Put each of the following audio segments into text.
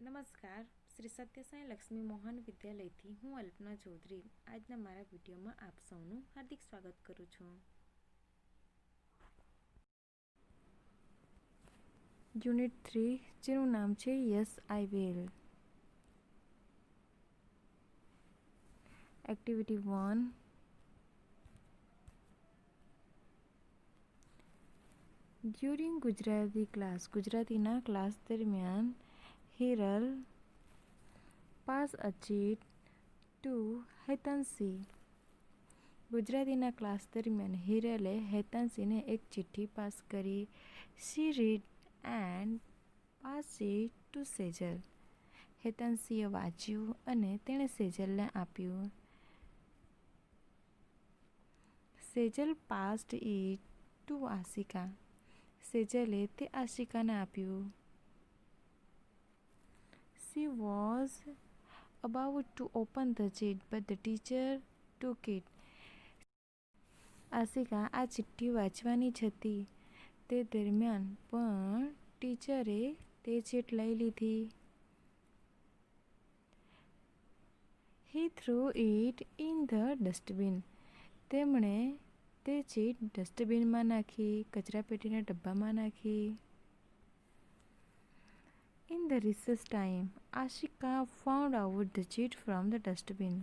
નમસ્કાર, શ્રી સત્યસાઈ લક્ષ્મી મોહન વિદ્યાલયથી હું અલ્પના ચૌધરી આજના મારા વિડીયોમાં આપ સૌનું હાર્દિક સ્વાગત કરું છું. યુનિટ 3 જેનું નામ છે yes I will. Activity 1. During ગુજરાતીના ક્લાસ દરમિયાન Hiral pass a chit to Hetanshi. ગુજરાતીના ક્લાસ દરમિયાન હિરલે હેતાંશીને એક ચિઠ્ઠી પાસ કરી. She read and pass it to Sejal. હેતાંશીએ વાંચ્યું અને તેણે સેજલને આપ્યું. Sejal passed it to Ashika. સેજલે તે આશિકાને આપ્યું. She was about to open the sheet, but the teacher took it. આશિકા આ ચિઠ્ઠી વાંચવાની જ હતી તે દરમિયાન પણ ટીચરે તે ચીટ લઈ લીધી. He threw it in the dustbin. તેમણે તે ચીટ ડસ્ટબિનમાં નાખી, કચરાપેટીના ડબ્બામાં નાખી. In the recess time, Ashika found out the cheat from the dustbin.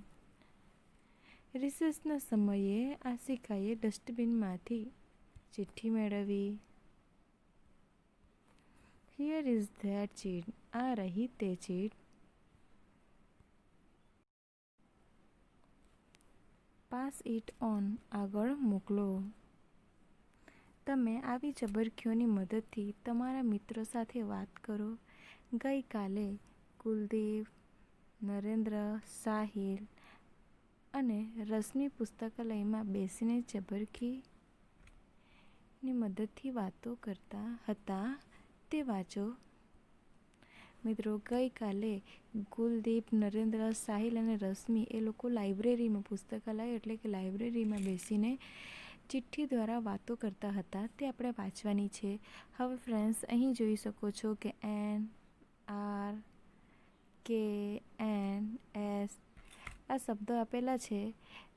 રિસેસના સમયે આશિકાએ ડસ્ટબિનમાંથી ચિઠ્ઠી મેળવી. Here is that cheat. આ રહી તે ચીટ. Pass it on. આગળ મોકલો. તમે આવી ચબરખીઓની મદદથી તમારા મિત્રો સાથે વાત કરો. ગઈકાલે કુલદીપ, નરેન્દ્ર, સાહિલ અને રશ્મિ પુસ્તકાલયમાં બેસીને ચબરખીની મદદથી વાતો કરતા હતા તે વાંચો. મિત્રો, ગઈકાલે કુલદીપ, નરેન્દ્ર, સાહિલ અને રશ્મિ એ લોકો લાઇબ્રેરીમાં, પુસ્તકાલય એટલે કે લાઇબ્રેરીમાં બેસીને ચિઠ્ઠી દ્વારા વાતો કરતા હતા તે આપણે વાંચવાની છે. હવે ફ્રેન્ડ્સ, અહીં જોઈ શકો છો કે એન, આર, કે, એન, એસ આ શબ્દો આપેલા છે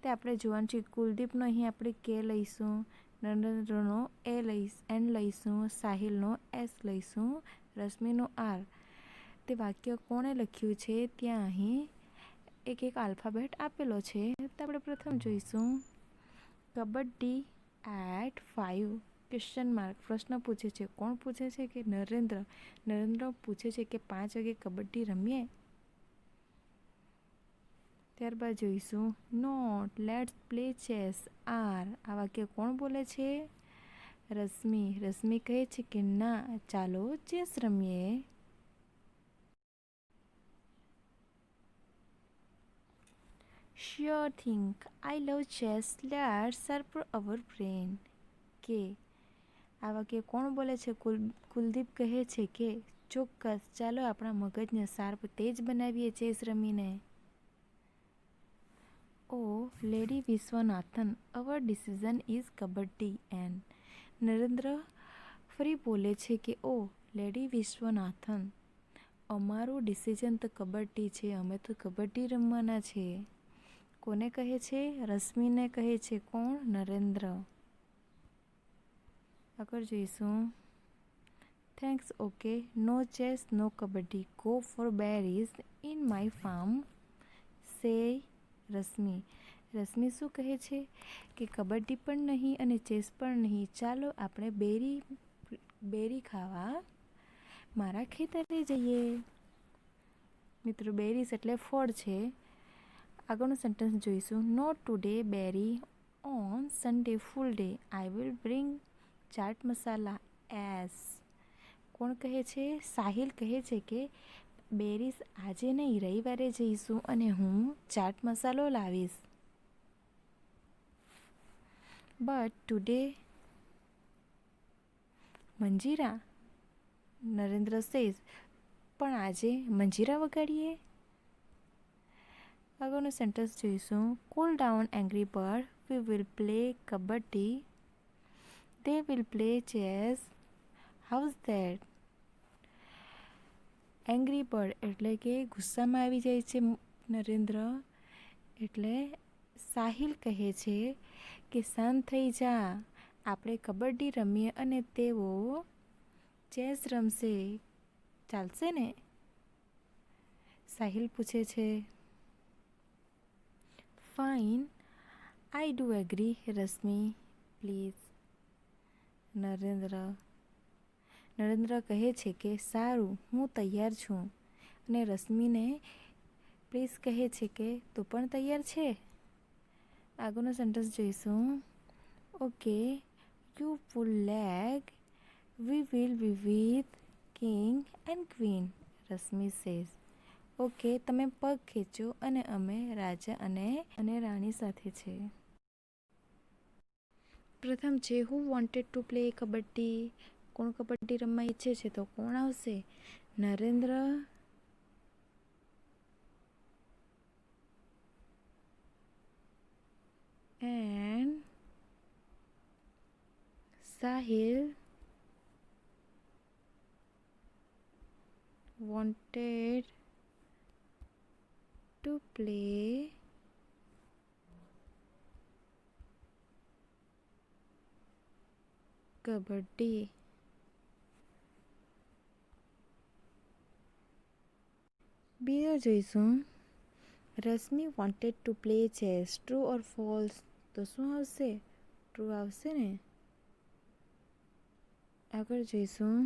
તે આપણે જોવાનું છે. કુલદીપનો અહીં આપણે કે લઈશું, નરેન્દ્રનો એન લઈશું, સાહિલનો એસ લઈશું, રશ્મિનો આર. તે વાક્ય કોણે લખ્યું છે ત્યાં અહીં એક આલ્ફાબેટ આપેલો છે. તો આપણે પ્રથમ જોઈશું કબડ્ડી એટ 5 ક્વેશ્ચન માર્ક. પ્રશ્ન પૂછે છે. કોણ પૂછે છે? કે નરેન્દ્ર. નરેન્દ્ર પૂછે છે કે 5 વાગે કબડ્ડી રમીએ. ત્યારબાદ જોઈશું note let's play chess R. આ વાક્ય કોણ બોલે છે? રશ્મિ. રશ્મિ કહે છે કે ના, ચાલો ચેસ રમીએ. Sure thing. I love chess. Let's sharpen our brain. કે આ વાક્ય કોણ બોલે છે? કુલદીપ કહે છે કે ચોક્કસ, ચાલો આપણા મગજને શાર્પ, તેજ બનાવીએ ચેસ રમીને. Oh, Lady Vishwanathan, our decision is kabaddi. N. Narendra ફરી બોલે છે કે ઓ લેડી વિશ્વનાથન, અમારું ડિસિઝન તો કબડ્ડી છે, અમે તો કબડ્ડી રમવાના છે. કોને કહે છે? રશ્મિને કહે છે. કોણ? નરેન્દ્ર. આગળ જોઈશું thanks. Okay, no chess, no kabaddi. Go for berries in my farm. Say Rashmi. Rashmi શું કહે છે? કે કબડ્ડી પણ નહીં અને ચેસ પણ નહીં, ચાલો આપણે બેરી ખાવા મારા ખેતરે જઈએ. મિત્રો, બેરીઝ એટલે ફળ છે. આગળનું સેન્ટેન્સ જોઈશું not today berry on Sunday full day. I will bring chaat masala S. કોણ કહે છે? સાહિલ કહે છે કે બેરીઝ આજે નહીં, રવિવારે જઈશું અને હું ચાટ મસાલો લાવીશ. But today manjira. Narendra says, પણ આજે મંજીરા વગાડીએ. આગળનું સેન્ટેન્સ જોઈશું cool down angry bird. We will play kabaddi. They will play chess. How's that? Angry bird એટલે કે ગુસ્સામાં આવી જાય છે નરેન્દ્ર. એટલે સાહિલ કહે છે કે શાંત થઈ જા, આપણે કબડ્ડી રમીએ અને તેઓ ચેસ રમશે, ચાલશે ને? સાહિલ પૂછે છે. Fine, I do agree Rashmi, please. Narendra કહે છે કે સારું, હું તૈયાર છું. અને રશ્મિને પ્લીઝ કહે છે કે તું પણ તૈયાર છે? આગળનો સેન્ટેન્સ જોઈશું. Okay, you pull leg, we will be with king and queen, Rashmi says. Okay, તમે પગ ખેંચો અને અમે રાજા અને રાણી સાથે છે. પ્રથમ છે હુ વોન્ટેડ ટુ પ્લે કબડ્ડી. કોણ કબડ્ડી રમવા ઈચ્છે છે? તો કોણ આવશે? Narendra, and Sahil wanted to play kabaddi. બીજો જોઈશું. Rashmi wanted to play chess, true or false? તો શું આવશે? ટ્રુ આવશે ને? આગળ જોઈશું.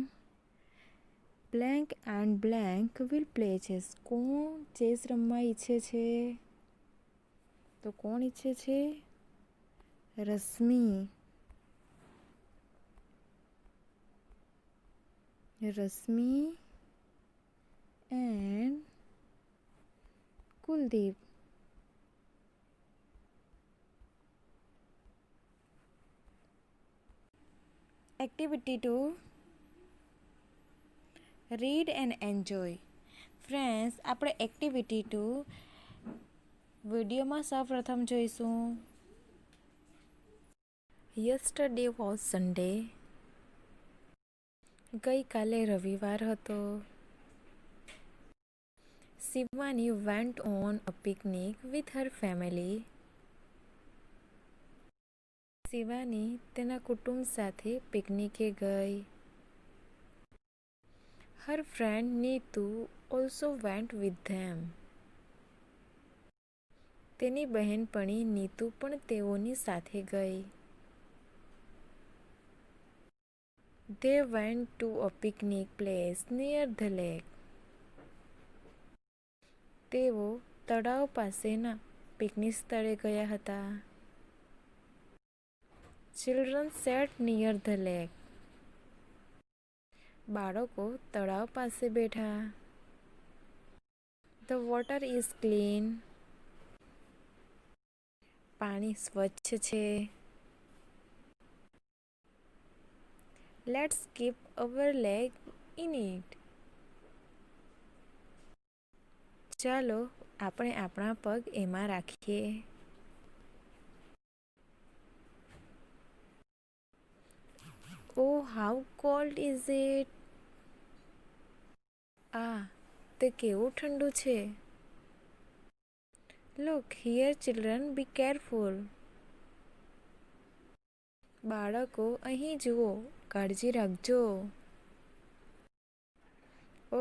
Blank and blank will play chess. કોણ ચેસ રમવા ઈચ્છે છે? તો કોણ ઈચ્છે છે? Rashmi. And Kuldeep. Activity 2, read and enjoy. Friends, આપણે એક્ટિવિટી 2 વિડીયોમાં સૌપ્રથમ જોઈશું. Yesterday was Sunday. ગઈકાલે રવિવાર હતો. Shivani went on a picnic with her family. Shivani તેના કુટુંબ સાથે પિકનિકે ગઈ. હર friend Neetu also went with them. તેની બહેનપણી નીતુ પણ તેઓની સાથે ગઈ. They went to a picnic place near the lake. તેઓ તળાવ પાસેના પિકનિક સ્થળે ગયા હતા. Children sat near the lake. બાળકો તળાવ પાસે બેઠા. The water is clean. પાણી સ્વચ્છ છે. Let's keep our leg in it. ચાલો આપણે આપણા પગ એમાં રાખીએ. Oh, how cold is it? તે કેવું ઠંડુ છે. Look here children, be careful. બાળકો અહીં જુઓ, કાળજી રાખજો.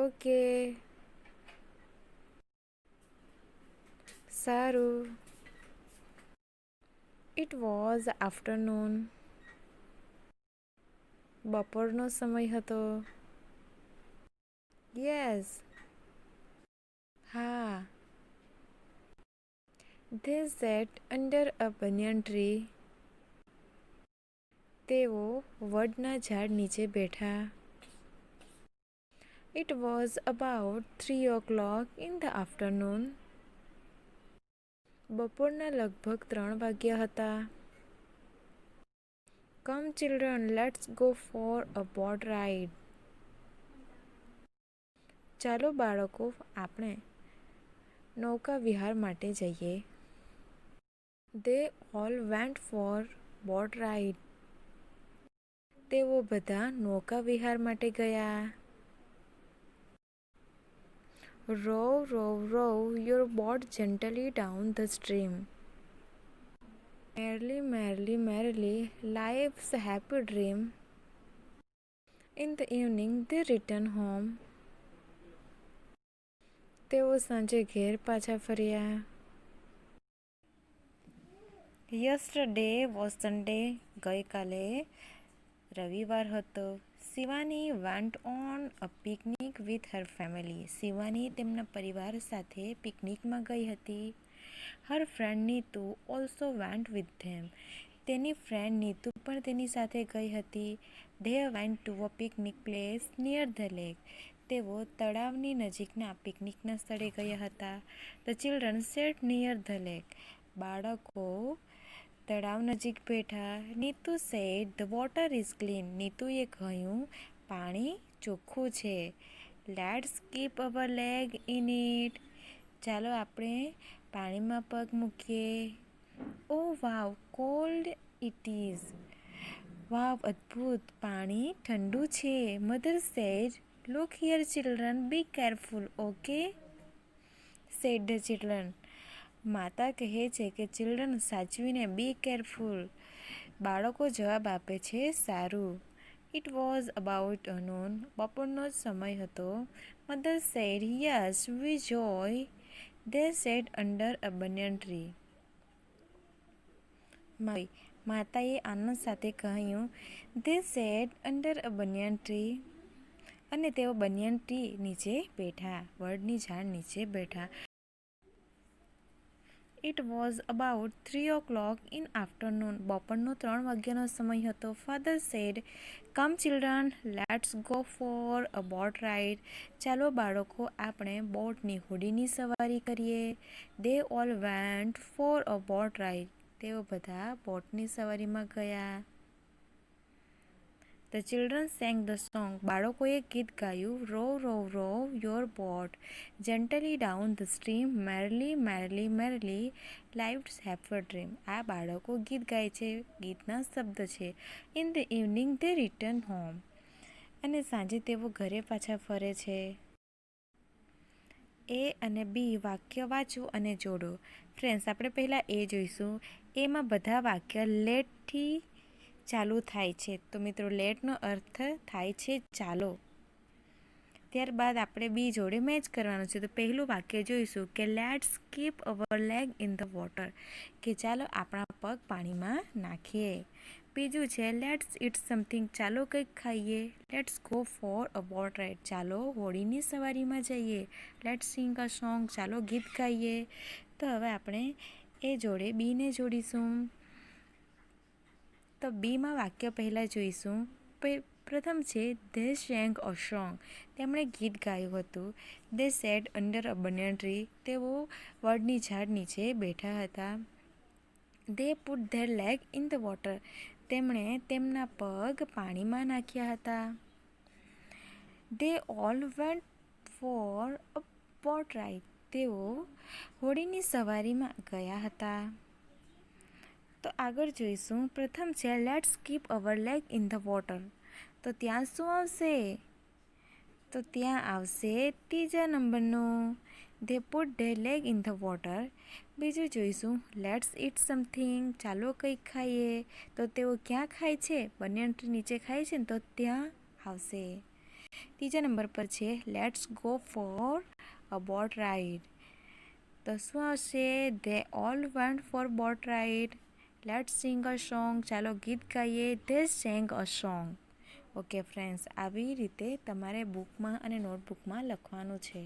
ઓકે, સારું. It was afternoon. બપોરનો સમય હતો. Yes. હા. They sat under a banyan tree. તેઓ વડના ઝાડ નીચે બેઠા. It was about 3 o'clock in the afternoon. બપોરના લગભગ 3 વાગ્યા હતા. Come children, let's go for a boat ride. ચાલો બાળકો, આપણે નૌકા વિહાર માટે જઈએ. They all went for boat ride. તેઓ બધા નૌકા વિહાર માટે ગયા. Row, row, row your boat gently down the stream. Merrily, merrily, merrily, life's a happy dream. In the evening, they return home. તેઓ સાંજે ઘેર પાછા ફર્યા. Yesterday was Sunday. ગઈકાલે રવિવાર હતો. Shivani went on a picnic with her family. Shivani તેમના પરિવાર સાથે પિકનિકમાં ગઈ હતી. Her friend Neetu also went with them. તેની ફ્રેન્ડ નીતુ પણ તેની સાથે ગઈ હતી. They went to a picnic place near the lake. તેઓ તળાવની નજીકના પિકનિકના સ્થળે ગયા હતા. The children sat near the lake. બાળકો તળાવ નજીક બેઠા. Neetu said the water is clean. નીતુએ કહ્યું પાણી ચોખ્ખું છે. Let's keep our leg in it. ચાલો આપણે પાણીમાં પગ મૂકીએ. Oh wow cold it is. Wow અદ્ભુત, પાણી ઠંડુ છે. Mother said look here children be careful okay said the children. માતા કહે છે કે ચિલ્ડ્રન સાચવીને બી કેરફુલ. બાળકો જવાબ આપે છે સારું. It was about noon. બપોરનો જ સમય હતો. Mother said yes we joy. They sat under a banyan tree. માતાએ આનંદ સાથે કહ્યું they sat under a banyan tree. અને તેઓ બનિયન ટ્રી નીચે બેઠા, વડની ઝાડ નીચે બેઠા. It was about 3 o'clock in afternoon. બપોરનો 3 વાગ્યાનો સમય હતો. Father said come children let's go for a boat ride. ચાલો બાળકો આપણે બોટની હોડીની સવારી કરીએ. They all went for a boat ride. તેઓ બધા બોટની સવારીમાં ગયા. The children sang the song. બાળકોએ ગીત ગાયું. Row row row your boat gently down the stream. Merrily merrily merrily life's happy dream. આ બાળકો ગીત ગાય છે. ગીતના શબ્દ છે. In the evening they return home. અને સાંજે તેઓ ઘરે પાછા ફરે છે. એ અને બી વાક્ય વાંચો અને જોડો. ફ્રેન્ડ્સ, આપણે પહેલાં એ જોઈશું. એમાં બધા વાક્ય લેટથી ચાલુ થાય છે. તો મિત્રો લેટનો અર્થ થાય છે ચાલો. ત્યારબાદ આપણે બી જોડે મેચ કરવાનું છે. તો પહેલું વાક્ય જોઈશું કે let's keep our leg in the water. કે ચાલો આપણા પગ પાણીમાં નાખીએ. બીજું છે લેટ્સ ઇટ સમથિંગ. ચાલો કંઈક ખાઈએ. Let's go for a boat ride. ચાલો હોડીની સવારીમાં જઈએ. Let's sing a song. ચાલો ગીત ગાઈએ. તો હવે આપણે એ જોડે બીને જોડીશું. તો બીમાં વાક્ય પહેલાં જોઈશું. પ્રથમ છે ધે સેંગ અ સોંગ. તેમણે ગીત ગાયું હતું. They sat under a banyan tree. તેઓ વડની ઝાડ નીચે બેઠા હતા. They put their leg in the water. તેમણે તેમના પગ પાણીમાં નાખ્યા હતા. They all went for a boat ride. તેઓ હોડીની સવારીમાં ગયા હતા. તો આગળ જોઈશું. પ્રથમ છે let's keep our leg in the water. તો ત્યાં શું આવશે? તો ત્યાં આવશે ત્રીજા નંબરનું they put their leg in the water. બીજું જોઈશું લેટ્સ ઇટ સમથિંગ. ચાલો કંઈક ખાઈએ. તો તેઓ ક્યાં ખાય છે? બનિયન ટ્રી નીચે ખાય છે ને, તો ત્યાં આવશે. ત્રીજા નંબર પર છે let's go for a boat ride. તો શું આવશે? They all went for boat ride. Let's sing a song. ચાલો ગીત ગાઈએ. They sang a song. Okay friends, આવી રીતે તમારે બુકમાં અને નોટબુકમાં લખવાનું છે.